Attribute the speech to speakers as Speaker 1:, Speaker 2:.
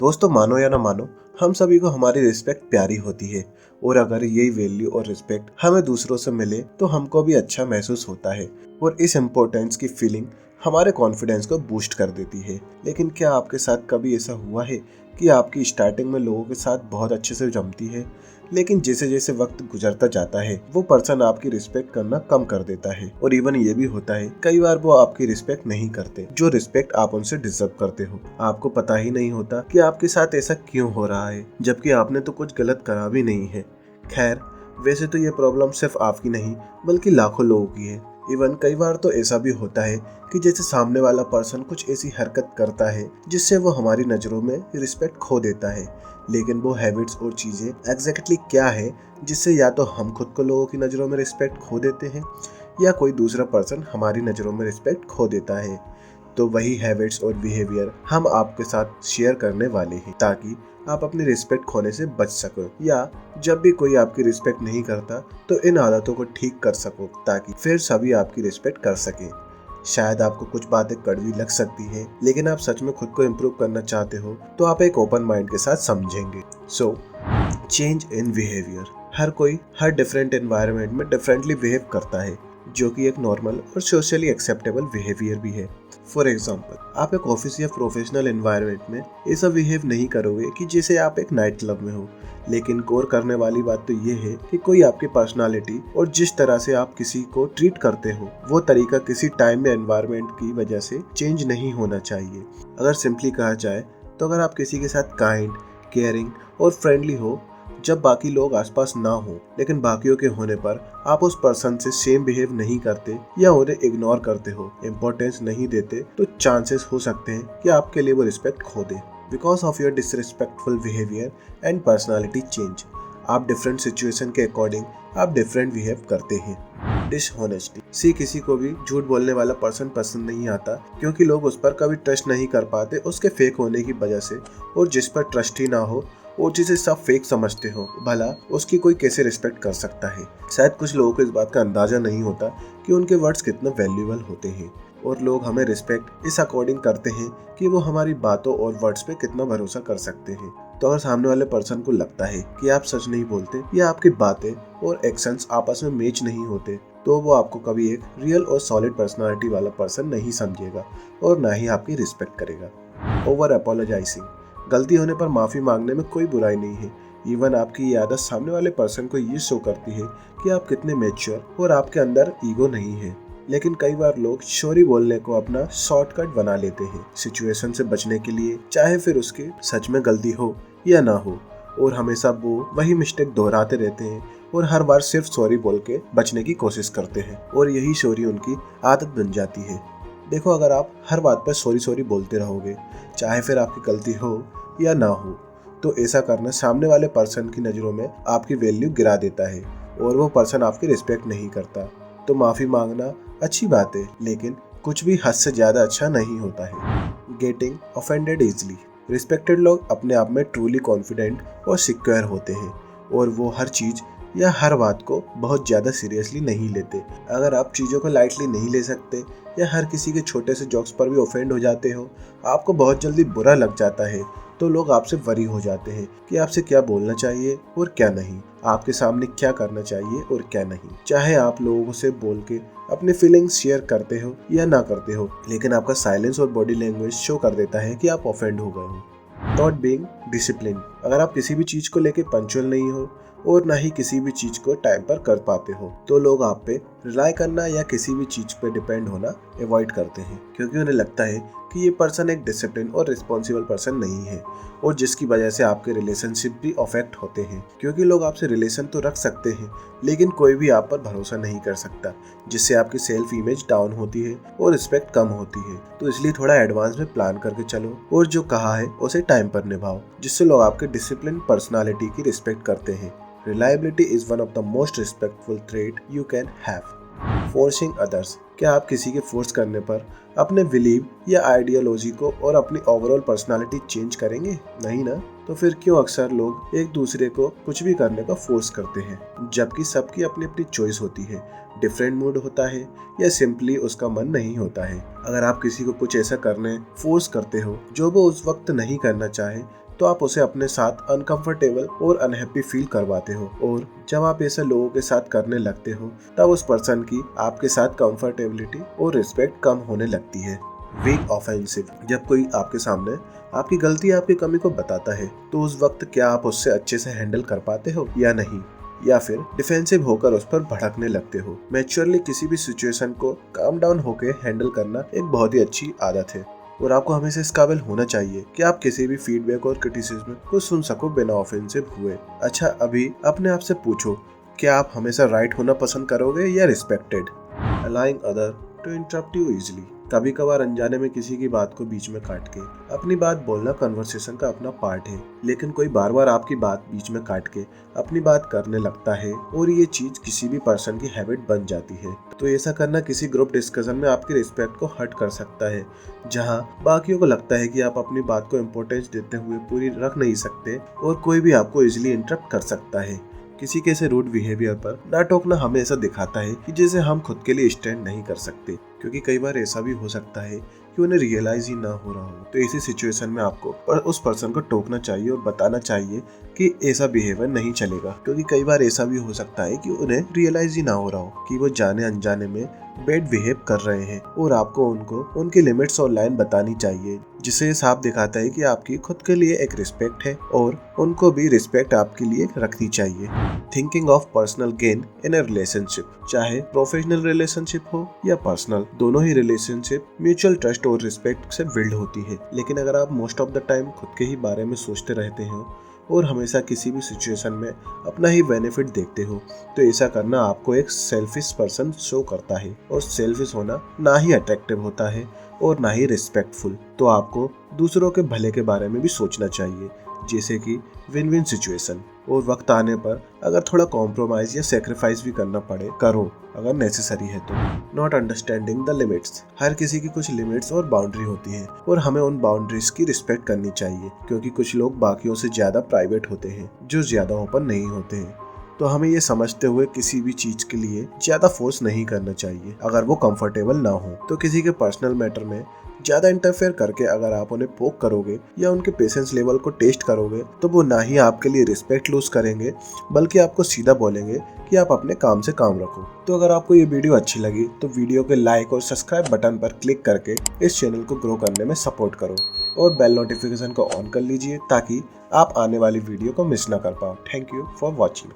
Speaker 1: दोस्तों, मानो या ना मानो, हम सभी को हमारी रिस्पेक्ट प्यारी होती है और अगर यही वैल्यू और रिस्पेक्ट हमें दूसरों से मिले तो हमको भी अच्छा महसूस होता है और इस इम्पोर्टेंस की फीलिंग हमारे कॉन्फिडेंस को बूस्ट कर देती है। लेकिन क्या आपके साथ कभी ऐसा हुआ है कि आपकी स्टार्टिंग में लोगों के साथ बहुत अच्छे से जमती है, लेकिन जैसे जैसे वक्त गुजरता जाता है वो पर्सन आपकी रिस्पेक्ट करना कम कर देता है और इवन ये भी होता है कई बार वो आपकी रिस्पेक्ट नहीं करते जो रिस्पेक्ट आप उनसे डिजर्व करते हो। आपको पता ही नहीं होता कि आपके साथ ऐसा क्यों हो रहा है, जबकि आपने तो कुछ गलत करा भी नहीं है। खैर, वैसे तो ये प्रॉब्लम सिर्फ आपकी नहीं बल्कि लाखों लोगों की है। इवन कई बार तो ऐसा भी होता है कि जैसे सामने वाला पर्सन कुछ ऐसी हरकत करता है जिससे वो हमारी नज़रों में रिस्पेक्ट खो देता है, लेकिन वो हैबिट्स और चीज़ें एग्जैक्टली क्या है जिससे या तो हम खुद को लोगों की नज़रों में रिस्पेक्ट खो देते हैं या कोई दूसरा पर्सन हमारी नज़रों में रिस्पेक्ट खो देता है। तो वही हैबिट्स और बिहेवियर हम आपके साथ शेयर करने वाले हैं ताकि आप अपनी रिस्पेक्ट खोने से बच सको, या जब भी कोई आपकी रिस्पेक्ट नहीं करता तो इन आदतों को ठीक कर सको ताकि फिर सभी आपकी रिस्पेक्ट कर सके। शायद आपको कुछ बातें कड़वी लग सकती हैं, लेकिन आप सच में खुद को इम्प्रूव करना चाहते हो तो आप एक ओपन माइंड के साथ समझेंगे। So change in behaviour. हर कोई हर डिफरेंट एनवायरनमेंट में डिफरेंटली बिहेव करता है, जो कि एक नॉर्मल और सोशली एक्सेप्टेबल बिहेवियर भी है। फॉर एग्जाम्पल, आप एक ऑफिस या प्रोफेशनल एनवायरनमेंट में ऐसा बिहेव नहीं करोगे कि जैसे आप एक नाइट क्लब में हो, लेकिन गौर करने वाली बात तो ये है कि कोई आपकी पर्सनालिटी और जिस तरह से आप किसी को ट्रीट करते हो वो तरीका किसी टाइम या एनवायरनमेंट की वजह से चेंज नहीं होना चाहिए। अगर सिंपली कहा जाए तो अगर आप किसी के साथ काइंड, केयरिंग और फ्रेंडली हो जब बाकी लोग आसपास ना हो, लेकिन बाकियों के होने पर आप उस पर्सन से सेम बिहेव नहीं करते या उन्हें इग्नोर करते हो, इम्पोर्टेंस नहीं देते, तो चांसेस हो सकते हैं कि आपके लिए वो रिस्पेक्ट खो दे because of your disrespectful behaviour and personality change. आप डिफरेंट सिचुएशन के अकॉर्डिंग आप डिफरेंट बिहेव करते हैं। डिसऑनेस्टी। किसी को भी झूठ बोलने वाला पर्सन पसंद नहीं आता क्योंकि लोग उस पर कभी ट्रस्ट नहीं कर पाते उसके फेक होने की वजह से, और जिस पर ट्रस्ट ही ना हो और जिसे सब फेक समझते हो, भला उसकी कोई कैसे रिस्पेक्ट कर सकता है। शायद कुछ लोगों को इस बात का अंदाजा नहीं होता कि उनके वर्ड्स कितने वैल्यूएबल होते हैं और लोग हमें रिस्पेक्ट इस अकॉर्डिंग करते हैं कि वो हमारी बातों और वर्ड्स पे कितना भरोसा कर सकते हैं। तो अगर सामने वाले पर्सन को लगता है कि आप सच नहीं बोलते या आपकी बातें और एक्शंस आपस में मैच नहीं होते, तो वो आपको कभी एक रियल और सॉलिड पर्सनालिटी वाला पर्सन नहीं समझेगा और ना ही आपकी रिस्पेक्ट करेगा। Over apologising. गलती होने पर माफ़ी मांगने में कोई बुराई नहीं है। इवन आपकी ये आदत सामने वाले पर्सन को ये शो करती है कि आप कितने मैच्योर और आपके अंदर ईगो नहीं है। लेकिन कई बार लोग सॉरी बोलने को अपना शॉर्टकट बना लेते हैं सिचुएशन से बचने के लिए, चाहे फिर उसकी सच में गलती हो या ना हो, और हमेशा वो वही मिस्टेक दोहराते रहते हैं और हर बार सिर्फ सॉरी बोल के बचने की कोशिश करते हैं और यही सॉरी उनकी आदत बन जाती है। देखो, अगर आप हर बात पर सॉरी सॉरी बोलते रहोगे, चाहे फिर आपकी गलती हो या ना हो, तो ऐसा करना सामने वाले पर्सन की नज़रों में आपकी वैल्यू गिरा देता है और वो पर्सन आपकी रिस्पेक्ट नहीं करता। तो माफ़ी मांगना अच्छी बात है, लेकिन कुछ भी हद से ज़्यादा अच्छा नहीं होता है। Getting offended easily. रिस्पेक्टेड लोग अपने आप में ट्रूली कॉन्फिडेंट और सिक्योर होते हैं और वो हर चीज़ या हर बात को बहुत ज़्यादा सीरियसली नहीं लेते। अगर आप चीज़ों को लाइटली नहीं ले सकते या हर किसी के छोटे से जोक्स पर भी ऑफेंड हो जाते हो, आपको बहुत जल्दी बुरा लग जाता है, तो लोग आपसे वरी हो जाते हैं कि आपसे क्या बोलना चाहिए और क्या नहीं, आपके सामने क्या करना चाहिए और क्या नहीं। चाहे आप लोगों से बोल के अपने फीलिंग्स शेयर करते हो या ना करते हो, लेकिन आपका साइलेंस और बॉडी लैंग्वेज शो कर देता है कि आप ऑफेंड हो गए हो। Not being discipline. अगर आप किसी भी चीज को लेके पंक्चुअल नहीं हो और ना ही किसी भी चीज को टाइम पर कर पाते हो, तो लोग आप पे रिलाई करना या किसी भी चीज पे डिपेंड होना अवॉइड करते हैं क्योंकि उन्हें लगता है कि ये पर्सन एक डिसिप्लिन और रिस्पॉन्सिबल पर्सन नहीं है, और जिसकी वजह से आपके रिलेशनशिप भी अफेक्ट होते हैं क्योंकि लोग आपसे रिलेशन तो रख सकते हैं लेकिन कोई भी आप पर भरोसा नहीं कर सकता, जिससे आपकी सेल्फ इमेज डाउन होती है और रिस्पेक्ट कम होती है। तो इसलिए थोड़ा एडवांस में प्लान करके चलो और जो कहा है उसे टाइम पर निभाओ, जिससे लोग आपके डिसिप्लिन पर्सनालिटी की रिस्पेक्ट करते हैं। Reliability is one of the most respectful trait you can have. Forcing others, क्या आप किसी के फोर्स करने पर अपने बिलीव या आइडियोलॉजी को और अपनी ओवरऑल पर्सनालिटी चेंज करेंगे? नहीं ना। तो फिर क्यों अक्सर लोग एक दूसरे को कुछ भी करने का फोर्स करते हैं, जबकि सबकी अपनी अपनी चॉइस होती है, डिफरेंट मूड होता है, या सिंपली उसका मन नहीं होता है। अगर आप किसी को कुछ ऐसा करने फोर्स करते हो जो वो उस वक्त नहीं करना चाहे, तो आप उसे अपने साथ अनकंफर्टेबल और अनहैप्पी फील करवाते हो, और जब आप ऐसे लोगों के साथ करने लगते हो तब उस पर्सन की आपके साथ कंफर्टेबिलिटी और रिस्पेक्ट कम होने लगती है। वीक ऑफेंसिव, जब कोई आपके सामने आपकी गलती आपकी कमी को बताता है, तो उस वक्त क्या आप उससे अच्छे से हैंडल कर पाते हो या नहीं, या फिर डिफेंसिव होकर उस पर भड़कने लगते हो। मैच्योरली किसी भी सिचुएशन को काम डाउन होकर हैंडल करना एक बहुत ही अच्छी आदत है, और आपको हमेशा इस काबिल होना चाहिए कि आप किसी भी फीडबैक और क्रिटिसिज्म को सुन सको बिना ऑफेंसिव हुए। अच्छा, अभी अपने आप से पूछो, क्या आप हमेशा राइट होना पसंद करोगे या respected? Allowing other to interrupt you easily, कभी कभार अनजाने में किसी की बात को बीच में काट के अपनी बात बोलना कन्वर्सेशन का अपना पार्ट है, लेकिन कोई बार बार आपकी बात बीच में काट के अपनी बात करने लगता है और ये चीज किसी भी पर्सन की हैबिट बन जाती है, तो ऐसा करना किसी ग्रुप डिस्कशन में आपकी रिस्पेक्ट को हर्ट कर सकता है, जहां बाकियों को लगता है कि आप अपनी बात को इम्पोर्टेंस देते हुए पूरी रख नहीं सकते और कोई भी आपको इजीली इंटरप्ट कर सकता है। किसी के ऐसे रूड बिहेवियर पर ना टोकना हमें ऐसा दिखाता है कि जैसे हम खुद के लिए स्टैंड नहीं कर सकते, क्योंकि कई बार ऐसा भी हो सकता है कि उन्हें रियलाइज ही ना हो रहा हो। तो ऐसी सिचुएशन में आपको उस पर्सन को टोकना चाहिए और बताना चाहिए कि ऐसा बिहेवियर नहीं चलेगा, क्योंकि कई बार ऐसा भी हो सकता है कि उन्हें रियलाइज ही ना हो रहा हो कि वो जाने अनजाने में बैड बिहेव कर रहे हैं, और आपको उनको उनकी लिमिट्स और लाइन बतानी चाहिए, जिससे साफ दिखाता है कि आपकी खुद के लिए एक रिस्पेक्ट है और उनको भी रिस्पेक्ट आपके लिए रखनी चाहिए। Thinking of personal gain in a relationship, चाहे प्रोफेशनल रिलेशनशिप हो या पर्सनल, दोनों ही रिलेशनशिप म्यूचुअल ट्रस्ट और रिस्पेक्ट से बिल्ड होती है। लेकिन अगर आप मोस्ट ऑफ द टाइम खुद के ही बारे में सोचते रहते हो और हमेशा किसी भी सिचुएशन में अपना ही बेनिफिट देखते हो, तो ऐसा करना आपको एक सेल्फिश पर्सन शो करता है, और सेल्फिश होना ना ही अट्रैक्टिव होता है और ना ही रिस्पेक्टफुल। तो आपको दूसरों के भले के बारे में भी सोचना चाहिए, जैसे कि विन विन सिचुएशन, और वक्त आने पर अगर थोड़ा कॉम्प्रोमाइज या सेक्रीफाइस भी करना पड़े करो अगर नेसेसरी है तो। नॉट अंडरस्टैंडिंग द लिमिट्स, हर किसी की कुछ लिमिट्स और बाउंड्री होती है और हमें उन बाउंड्रीज की रिस्पेक्ट करनी चाहिए, क्योंकि कुछ लोग बाकियों से ज्यादा प्राइवेट होते हैं जो ज्यादा ओपन नहीं होते हैं। तो हमें ये समझते हुए किसी भी चीज के लिए ज्यादा फोर्स नहीं करना चाहिए अगर वो कंफर्टेबल ना हो। तो किसी के पर्सनल मैटर में ज्यादा इंटरफेयर करके अगर आप उन्हें पोक करोगे या उनके पेशेंस लेवल को टेस्ट करोगे, तो वो ना ही आपके लिए रिस्पेक्ट लूज करेंगे, बल्कि आपको सीधा बोलेंगे कि आप अपने काम से काम रखो। तो अगर आपको ये वीडियो अच्छी लगी तो वीडियो के लाइक और सब्सक्राइब बटन पर क्लिक करके इस चैनल को ग्रो करने में सपोर्ट करो, और बेल नोटिफिकेशन को ऑन कर लीजिए ताकि आप आने वाली वीडियो को मिस ना कर पाओ। Thank you for watching.